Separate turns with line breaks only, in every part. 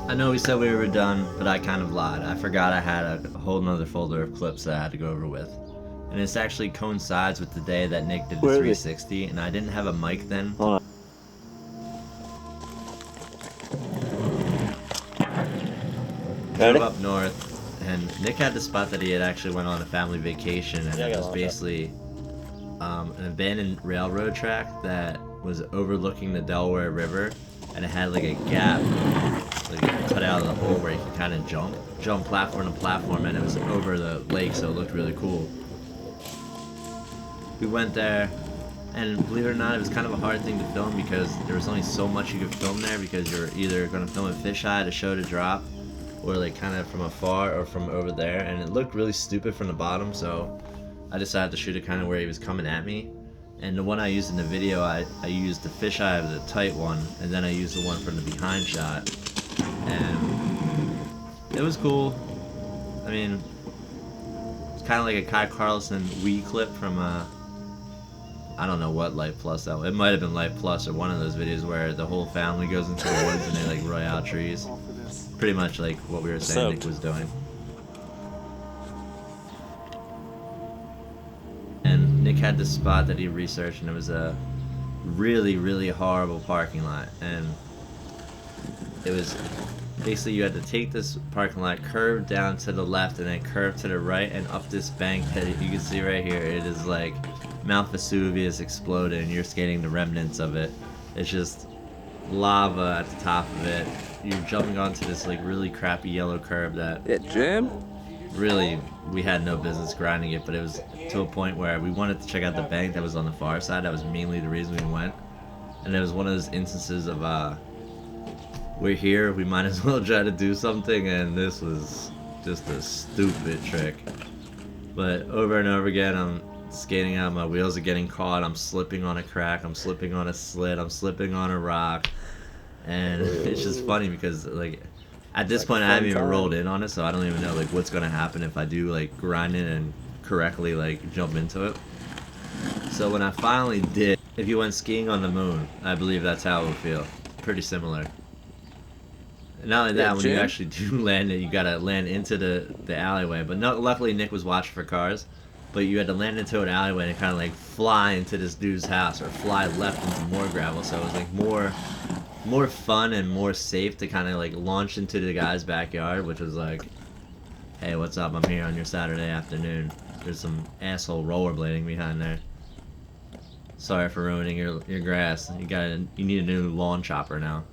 I know we said we were done, but I kind of lied. I forgot I had a whole nother folder of clips that I had to go over with. And this actually coincides with the day that Nick did the 360, and I didn't have a mic then.
Hold on.
Drove up north, and Nick had the spot that he had actually went on a family vacation, and it was basically an abandoned railroad track that was overlooking the Delaware River, and it had like a gap, like cut out of the hole where you could kind of jump platform to platform, and it was over the lake, so it looked really cool. We went there, and believe it or not, it was kind of a hard thing to film because there was only so much you could film there, because you're either going to film a fisheye to show to drop, or like kind of from afar or from over there, and it looked really stupid from the bottom, so I decided to shoot it kind of where he was coming at me. And the one I used in the video, I used the fisheye of the tight one, and then I used the one from the behind shot, and it was cool. I mean, it's kind of like a Kai Carlson Wii clip from I don't know what Life Plus that was. It might have been Life Plus or one of those videos where the whole family goes into the woods and they like royale trees. Pretty much like what we were saying Nick was doing. And Nick had this spot that he researched, and it was a really, really horrible parking lot. And it was basically you had to take this parking lot, curve down to the left, and then curve to the right and up this bank that you can see right here. It is like Mount Vesuvius exploded, and you're skating the remnants of it. It's just lava at the top of it. You're jumping onto this like really crappy yellow curb that really we had no business grinding it, but it was to a point where we wanted to check out the bank that was on the far side. That was mainly the reason we went, and it was one of those instances of we're here, we might as well try to do something, and this was just a stupid trick. But over and over again, I'm skating out, my wheels are getting caught, I'm slipping on a crack, I'm slipping on a slit, I'm slipping on a rock. And it's just funny because like at this point I haven't even rolled in on it, so I don't even know like what's gonna happen if I do like grind it and correctly like jump into it. So when I finally did, if you went skiing on the moon, I believe that's how it would feel. Pretty similar. And not only that, when you actually do land it, you gotta land into the alleyway. But no, luckily Nick was watching for cars, but you had to land into an alleyway and kind of like fly into this dude's house or fly left into more gravel. So it was like more fun and more safe to kind of like launch into the guy's backyard, which was like, hey, what's up, I'm here on your Saturday afternoon. There's some asshole rollerblading behind there. Sorry for ruining your grass. You need a new lawn chopper now.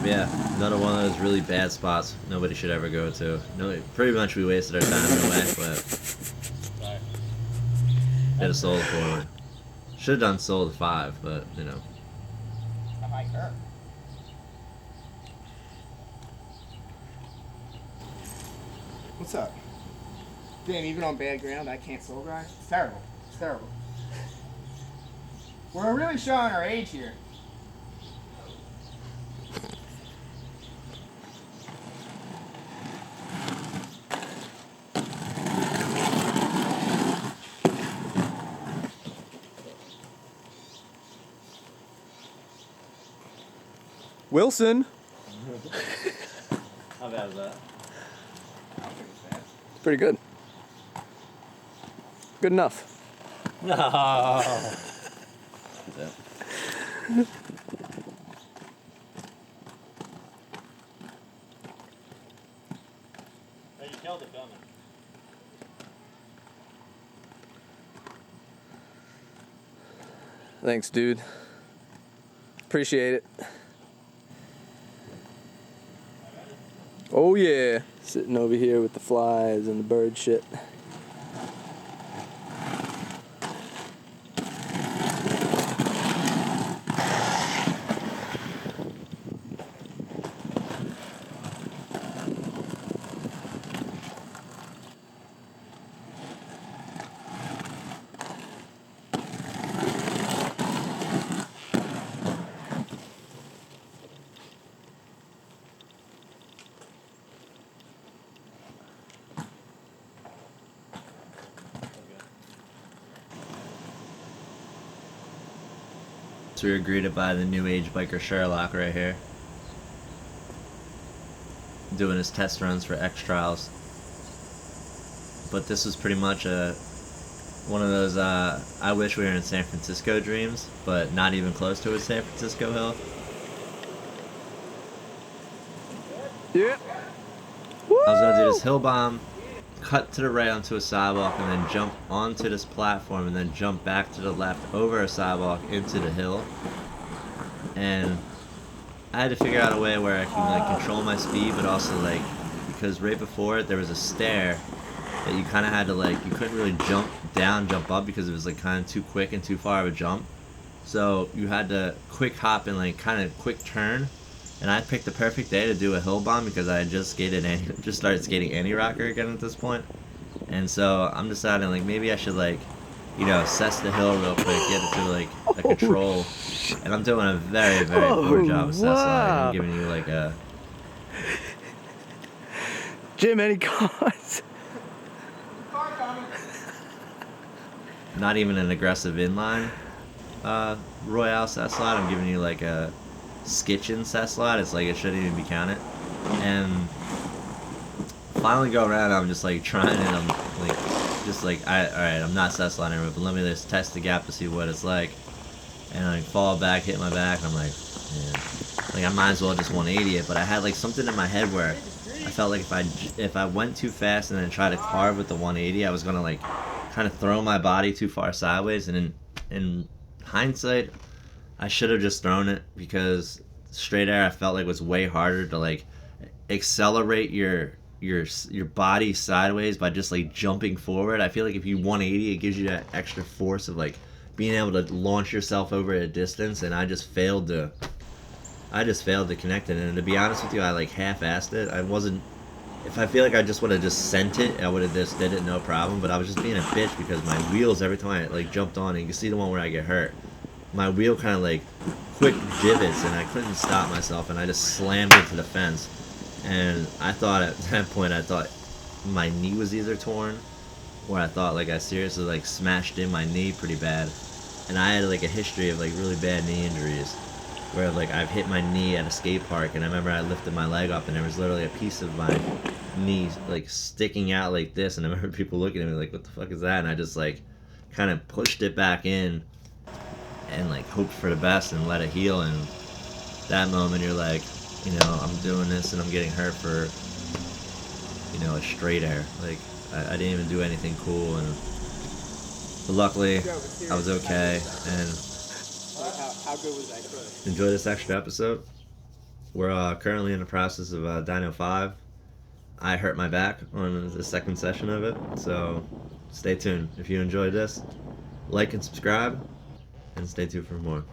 Yeah, another one of those really bad spots nobody should ever go to. No, pretty much we wasted our time in the way, but could have sold forward. Should have done sold 5, but you know.
That might hurt. What's up? Damn, even on bad ground, I can't soul grind. It's terrible. It's terrible. We're really showing our age here.
Wilson.
How bad was that?
Pretty good. Good enough.
No. You killed it, filming.
Thanks, dude. Appreciate it. Oh yeah, sitting over here with the flies and the bird shit.
So we were greeted by the new age biker Sherlock right here, doing his test runs for X Trials. But this was pretty much one of those I wish we were in San Francisco dreams, but not even close to a San Francisco hill.
Yeah.
I was gonna do this hill bomb, cut to the right onto a sidewalk, and then jump onto this platform, and then jump back to the left over a sidewalk into the hill. And I had to figure out a way where I can like control my speed, but also like, because right before it there was a stair that you kind of had to like, you couldn't really jump down, jump up, because it was like kind of too quick and too far of a jump. So you had to quick hop and like kind of quick turn. And I picked the perfect day to do a hill bomb because I had just started skating anti-rocker again at this point. And so I'm deciding like maybe I should like, you know, assess the hill real quick, get it to like a control. And I'm doing a very, very poor job of assessing. I'm giving you like a...
Jim, any cars?
Car coming.
Not even an aggressive inline Royale set slide. I'm giving you like a skitchin set slide. It's like it shouldn't even be counted. And finally go around, I'm just like trying, and I'm like, just like, alright, I'm not set sliding, but let me just test the gap to see what it's like. And I fall back, hit my back, and I'm like, yeah, like I might as well just 180 it. But I had like something in my head where I felt like if I went too fast and then tried to carve with the 180, I was gonna like kind of throw my body too far sideways. And in hindsight, I should have just thrown it, because straight air I felt like was way harder to like accelerate your body sideways by just like jumping forward. I feel like if you 180, it gives you that extra force of like being able to launch yourself over a distance, and I just failed to connect it. And to be honest with you, I like half-assed it. I feel like I just would have just sent it, I would have just did it no problem, but I was just being a bitch because my wheels, every time I like jumped on, and you can see the one where I get hurt, my wheel kind of like quick divots, and I couldn't stop myself, and I just slammed into the fence. And I thought at that point, I thought my knee was either torn, or I thought like I seriously like smashed in my knee pretty bad. And I had like a history of like really bad knee injuries, where like I've hit my knee at a skate park, and I remember I lifted my leg up and there was literally a piece of my knee like sticking out like this, and I remember people looking at me like, what the fuck is that? And I just like kind of pushed it back in and like hoped for the best and let it heal. And that moment you're like, you know, I'm doing this and I'm getting hurt for, you know, a straight air. Like I didn't even do anything cool, and but luckily I was okay. And
How good was that?
enjoy this extra episode. We're currently in the process of Dyno5. I hurt my back on the second session of it, so stay tuned. If you enjoyed this, like and subscribe, and stay tuned for more.